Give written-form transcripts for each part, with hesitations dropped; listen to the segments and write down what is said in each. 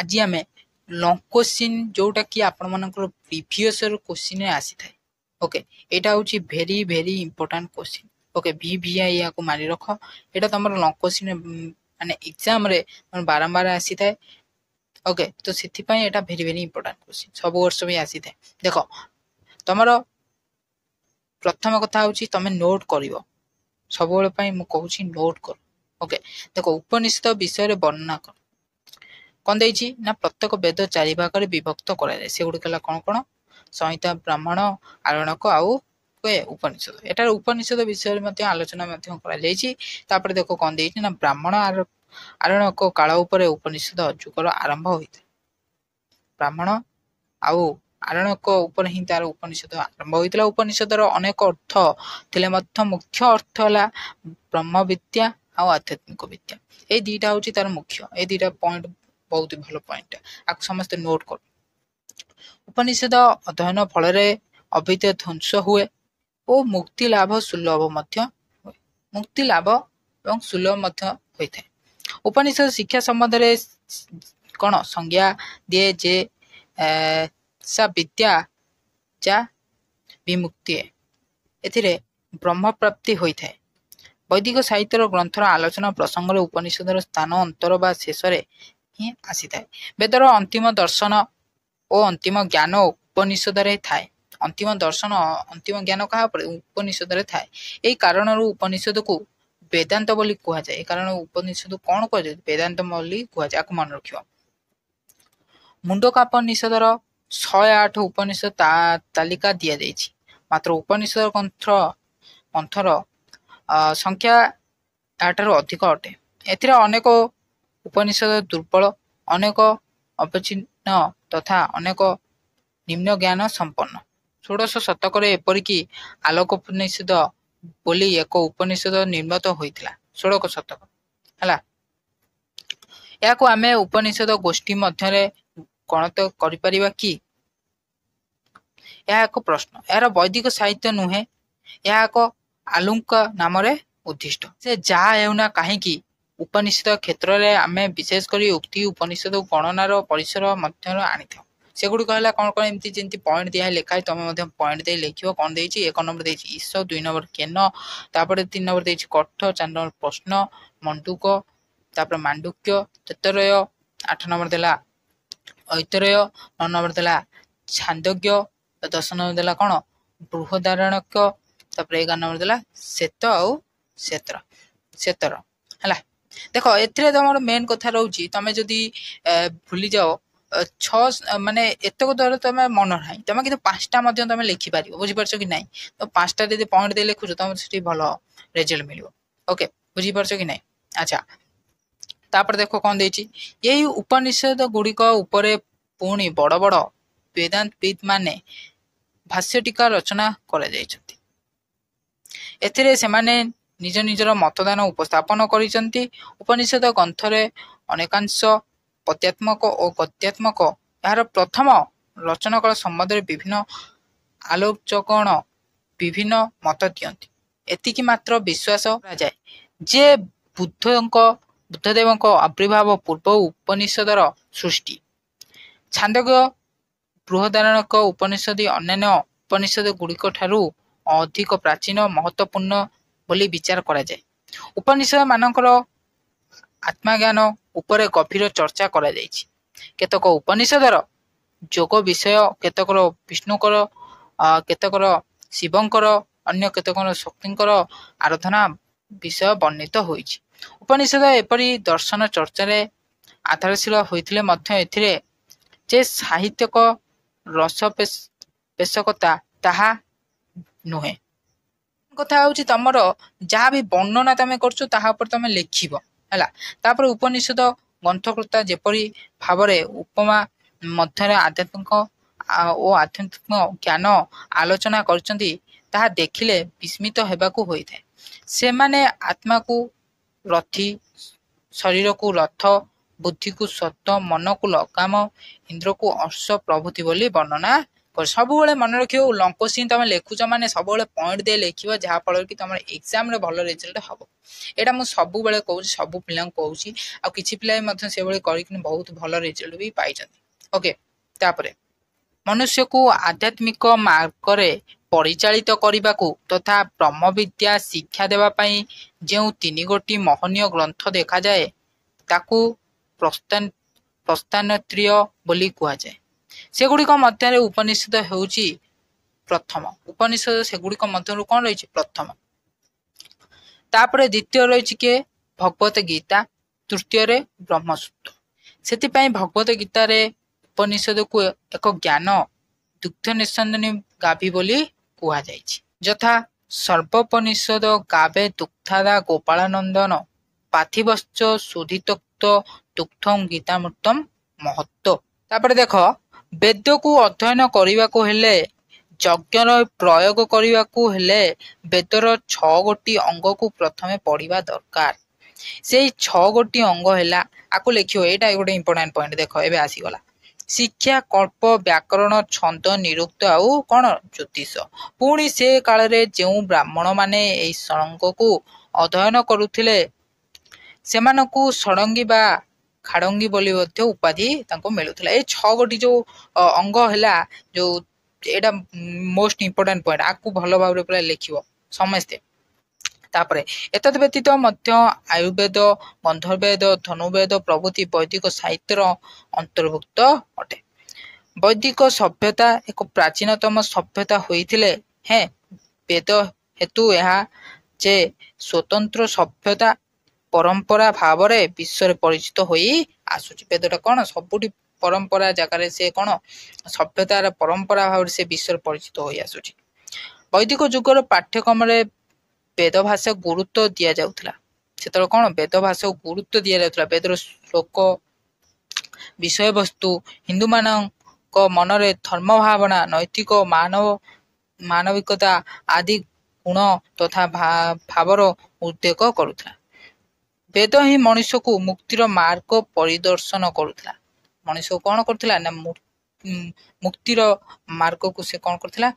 आज आम long question जोटा कि आपण प्रीवियस क्वेश्चन आसी थाए ओके एटा हूँ very very important question okay VVI या मारि रख एटा तुम लंग क्वेश्चन माने एग्जाम रे बारंबार आसी थाए ओके तो सेथिपाई एटा भेरी भेरी इंपोर्टाट क्वेश्चन सब वर्ष भी आसी थाए देख तुम प्रथम कथा हूँ तुम नोट कर सब मु कहूँ नोट कर ओके देख उपनिषद विषय वर्णना कर कौन देछि ना प्रत्येक वेद चारि भाग विभक्त कराए से गुड़ कौन कौन संहिता ब्राह्मण आरण्यक आउ उपनिषद एटार उपनिषद विषय में आलोचना कर देख कौन देछि ना ब्राह्मण आरण्यक काल उपर उपनिषद जुगर आरंभ होता ब्राह्मण आउ आरण्यक उपर ही तार उपनिषद आरंभ होता उपनिषदर अनेक अर्थ थिले मुख्य अर्थ है ब्रह्म विद्या आउ आध्यात्मिक विद्या ये दुईटा हूँ तार मुख्य ये दुईटा पॉइंट बहुत भल पॉइंट आपको समस्त नोट कर उपनिषद अध्ययन फल अविद्या ध्वंस हुए और मुक्ति लाभ सुलभ मुक्ति लाभ और सुलभ होता है उपनिषद शिक्षा संबंध में कौन संज्ञा दिए जे सा विद्या जा विमुक्ति एथिरे ब्रह्म प्राप्ति होता है वैदिक साहित्यर ग्रंथर आलोचना प्रसंग उपनिषदर स्थान अंतर बा शेष ही आसी थाए वेदर अंतिम दर्शन और अंतिम ज्ञान उपनिषद थाए अंतिम दर्शन अंतिम ज्ञान क्या उपनिषद थाए यही कारण उपनिषद को वेदांत बोली कह जाए कारण उपनिषद कौन कह जाए वेदांत बोली कह जाए मन रख मुंडकोपनिषदर 108 उपनिषद तालिका दि जाइछि मात्र उपनिषद ग्रंथर संख्या याठार अधिक अटे एथिरे अनेक उपनिषद दुर्बल अनेक अवच्छिन्न तथा अनेक निम्न ज्ञान संपन्न 16 शतक एपरिक आलोक उपनिषद बोली एक उपनिषद निर्मित होइतिला 16 शतक हला या को आमे उपनिषद गोष्ठी मध्य गणत करि परिबा कि यह एक प्रश्न यार वैदिक साहित्य नुहे यह एक आलुंक नाम उद्दिष्ट से जहा हेउना कहीं उपनिषद क्षेत्र में आम विशेषकर उक्ति उपनिषद गणनार परिसर मध्य आनी था सेगुड़िक है कौन कौन एमती जमी पॉइंट दिया लिखाई तुम पॉइंट दे लिख कौन दे एक नंबर दे ईश 2 नंबर केन तापर 3 नंबर दे कठ 4 नंबर प्रश्न मंडूक तापर मांडुक्य तृतरय 8 नंबर देला ऐतरय 9 नंबर देला छांदोग्य 10 नंबर देला कौन बृहदारण्यक तापर 11 नंबर देला श्वेत आउ श्वेतर है देख ए तुम मेन कथा रोचे तुम जदि भूली जाओ 6 माने एतक द्वारा तुम मन ना तुम कि 5टा तुम लिखिपार बुझीपार कि ना तो 5टा जब पॉइंट दे लिखुच तुम से भल रिजल्ट मिल ओके बुझीपार कि ना अच्छा तापर देख कौन देछि यही उपनिषद गुड़िक उपरे पुणी बड़ बड़ वेदांतविद माने भाष्य टीका रचना करा जाइछथि एथिरे सेमाने निज निजर मतदान उपस्थापन करिसंती उपनिषद ग्रंथरे अनेकांश पद्यात्मक और गद्यात्मक यार प्रथम रचनाकल संबंध में विभिन्न आलोचकगण विभिन्न मत दियंती एतिकी मात्र विश्वास जाए जे बुद्धदेव आविर्भाव पूर्व उपनिषदर सृष्टि छांदोग्य बृहदारण्यक उपनिषद अन्य उपनिषद गुड़िक ठारू अधिक प्राचीन महत्वपूर्ण बोली विचार करा जाए उपनिषद मानकर आत्मज्ञान उपरे गभीर चर्चा करा जाइछि केतक उपनिषदर जोग विषय केतकर विष्णुकर केतकर शिवंकर अन्य केतकर शक्तिंकर आराधना विषय वर्णित होइछि उपनिषद एपरि दर्शन चर्चा रे आधारशील होइथिले मध्य एथिरे जे साहित्यक रस पेशकता ताहा नुहे कथा हूँ तुम जहाँ भी वर्णना तुम कर लिखब है तापर उपनिषद ग्रंथकर्ता जेपरी भाव उपमा मध्य आध्यात्मिक और आध्यात्मिक ज्ञान आलोचना कर देखिले विस्मित होबाकू होता है से माने आत्मा को रथी शरीर को रथ बुद्धि को सत्व मन को लगाम इंद्र को अश्व प्रभृति बोली वर्णना ସବୁବେଳେ ମନେ ରଖିବ ଲଙ୍କ କୋଶ୍ଚିନ୍ ତମେ ଲେଖୁଛ ମାନେ ସବୁବେଳେ ପଏଣ୍ଟ ଦେଇ ଲେଖିବ ଯାହାଫଳରେ କି ତମର ଏକ୍ସାମରେ ଭଲ ରେଜଲ୍ଟ ହବ। ଏଇଟା ମୁଁ ସବୁବେଳେ କହୁଛି, ସବୁ ପିଲାଙ୍କୁ କହୁଛି, ଆଉ କିଛି ପିଲା ମଧ୍ୟ ସେଭଳି କରିକି ବହୁତ ଭଲ ରେଜଲ୍ଟ ବି ପାଇଛନ୍ତି। ଓକେ, ତାପରେ ମନୁଷ୍ୟକୁ ଆଧ୍ୟାତ୍ମିକ ମାର୍ଗରେ ପରିଚାଳିତ କରିବାକୁ ତଥା ବ୍ରହ୍ମବିଦ୍ୟା ଶିକ୍ଷା ଦେବା ପାଇଁ ଯେଉଁ 3ଗୋଟି ମହନୀୟ ଗ୍ରନ୍ଥ ଦେଖାଯାଏ ତାକୁ ପ୍ରସ୍ତାନତ୍ରିୟ ବୋଲି କୁହାଯାଏ। ସେଗୁଡ଼ିକ ମଧ୍ୟରେ ଉପନିଷଦ ହେଉଛି ପ୍ରଥମ। ଉପନିଷଦ ସେଗୁଡ଼ିକ ମଧ୍ୟରୁ କ'ଣ ରହିଛି? ପ୍ରଥମ। ତାପରେ ଦ୍ୱିତୀୟ ରହିଛି କିଏ? ଭଗବତ ଗୀତା। ତୃତୀୟରେ ବ୍ରହ୍ମସୂତ୍ର। ସେଥିପାଇଁ ଭଗବତ ଗୀତାରେ ଉପନିଷଦକୁ ଏକ ଜ୍ଞାନ ଦୁଗ୍ଧ ନିଃସନ୍ଦନୀ ଗାଭୀ ବୋଲି କୁହାଯାଇଛି। ଯଥା ସର୍ବୋପନିଷଦ ଗାବେ ଦୁଗ୍ଧାଦା ଗୋପାଳନନ୍ଦନ ପାର୍ଥିବଶ୍ଚ ଶୋଧିତୋକ୍ତ ଦୁଗ୍ଧଂ ଗୀତାମୃତମ ମହତ୍ତ୍ୱ। ତାପରେ ଦେଖ, ବେଦକୁ ଅଧ୍ୟୟନ କରିବାକୁ ହେଲେ, ଯଜ୍ଞର ପ୍ରୟୋଗ କରିବାକୁ ହେଲେ ବେଦର 6ଗୋଟି ଅଙ୍ଗକୁ ପ୍ରଥମେ ପଢ଼ିବା ଦରକାର। ସେଇ 6ଗୋଟି ଅଙ୍ଗ ହେଲା, ଆକୁ ଲେଖିବ, ଏଇଟା ଗୋଟେ ଇମ୍ପୋର୍ଟାଣ୍ଟ ପଏଣ୍ଟ। ଦେଖ ଏବେ ଆସିଗଲା, ଶିକ୍ଷା, କଳ୍ପ, ବ୍ୟାକରଣ, ଛନ୍ଦ, ନିରୁକ୍ତ ଆଉ କ'ଣ? ଜ୍ୟୋତିଷ। ପୁଣି ସେ କାଳରେ ଯେଉଁ ବ୍ରାହ୍ମଣମାନେ ଏହି ଷଡ଼ଙ୍ଗକୁ ଅଧ୍ୟୟନ କରୁଥିଲେ ସେମାନଙ୍କୁ ଷଡ଼ଙ୍ଗୀ ବା ଖାଡ଼ଙ୍ଗୀ ବୋଲି ମଧ୍ୟ ଉପାଧି ତାଙ୍କୁ ମିଳୁଥିଲା। ଏଇ 6ଗୋଟି ଯେଉଁ ଅଙ୍ଗ ହେଲା, ଯେଉଁ ଏଇଟା ମୋଷ୍ଟ ଇମ୍ପୋର୍ଟାଣ୍ଟ ପଏଣ୍ଟ, ଆକୁ ଭଲ ଭାବରେ ପୁରା ଲେଖିବ ସମସ୍ତେ। ତାପରେ ଏତଦ୍ ବ୍ୟତୀତ ମଧ୍ୟ ଆୟୁର୍ବେଦ, ଗନ୍ଧର୍ବେଦ, ଧନୁର୍ବେଦ ପ୍ରଭୃତି ବୈଦିକ ସାହିତ୍ୟର ଅନ୍ତର୍ଭୁକ୍ତ ଅଟେ। ବୈଦିକ ସଭ୍ୟତା ଏକ ପ୍ରାଚୀନତମ ସଭ୍ୟତା ହୋଇଥିଲେ ହେଁ ବେଦ ହେତୁ ଏହା ଯେ ସ୍ୱତନ୍ତ୍ର ସଭ୍ୟତା ପରମ୍ପରା ଭାବରେ ବିଶ୍ୱରେ ପରିଚିତ ହୋଇ ଆସୁଛି। ବେଦଟା କ'ଣ? ସବୁଠି ପରମ୍ପରା ଜାଗାରେ ସେ କ'ଣ? ସଭ୍ୟତାର ପରମ୍ପରା ଭାବରେ ସେ ବିଶ୍ୱରେ ପରିଚିତ ହୋଇ ଆସୁଛି। ବୈଦିକ ଯୁଗର ପାଠ୍ୟକ୍ରମରେ ବେଦ ଭାଷା ଗୁରୁତ୍ୱ ଦିଆଯାଉଥିଲା। ସେତେବେଳେ କ'ଣ? ବେଦ ଭାଷାକୁ ଗୁରୁତ୍ୱ ଦିଆଯାଉଥିଲା। ବେଦର ଶ୍ଲୋକ, ବିଷୟବସ୍ତୁ, ହିନ୍ଦୁମାନଙ୍କ ମନରେ ଧର୍ମ ଭାବନା, ନୈତିକ ମାନବିକତା ଆଦି ଗୁଣ ତଥା ଭାବର ଉଦ୍ରେକ କରୁଥିଲା। ବେଦ ହିଁ ମଣିଷକୁ ମୁକ୍ତିର ମାର୍ଗ ପରିଦର୍ଶନ କରୁଥିଲା। ମଣିଷକୁ କ'ଣ କରୁଥିଲା? ନା ମୁକ୍ତିର ମାର୍ଗକୁ ସେ କ'ଣ କରୁଥିଲା?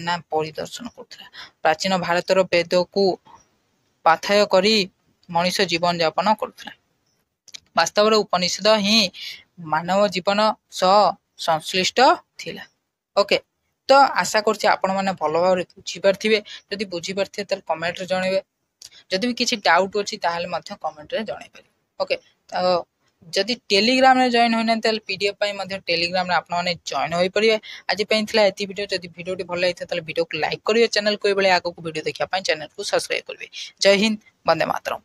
ନା ପରିଦର୍ଶନ କରୁଥିଲା। ପ୍ରାଚୀନ ଭାରତର ବେଦକୁ ପାଥେୟ କରି ମଣିଷ ଜୀବନଯାପନ କରୁଥିଲା। ବାସ୍ତବରେ ଉପନିଷଦ ହିଁ ମାନବ ଜୀବନ ସହ ସଂଶ୍ଳିଷ୍ଟ ଥିଲା। ଓକେ, ତ ଆଶା କରୁଛି ଆପଣମାନେ ଭଲ ଭାବରେ ବୁଝିପାରିଥିବେ। ଯଦି ବୁଝିପାରିଥିବେ ତାହେଲେ କମେଣ୍ଟରେ ଜଣାଇବେ। ଯଦି ବି କିଛି ଡାଉଟ୍ ଅଛି ତାହେଲେ ମଧ୍ୟ କମେଣ୍ଟରେ ଜଣାଇପାରିବେ। ଓକେ, ତ ଯଦି ଟେଲିଗ୍ରାମରେ ଜଏନ୍ ହୋଇନାହାନ୍ତି ତାହେଲେ PDF ପାଇଁ ମଧ୍ୟ ଟେଲିଗ୍ରାମରେ ଆପଣମାନେ ଜଏନ୍ ହୋଇପାରିବେ। ଆଜି ପାଇଁ ଥିଲା ଏତିକି ଭିଡ଼ିଓ। ଯଦି ଭିଡ଼ିଓଟି ଭଲ ଲାଗିଥାଏ ତାହେଲେ ଭିଡ଼ିଓକୁ ଲାଇକ୍ କରିବେ, ଚ୍ୟାନେଲକୁ ଏଇଭଳି ଆଗକୁ ଭିଡ଼ିଓ ଦେଖିବା ପାଇଁ ଚ୍ୟାନେଲକୁ ସବସ୍କ୍ରାଇବ୍ କରିବେ। ଜୟ ହିନ୍ଦ, ବନ୍ଦେ ମାତରମ୍।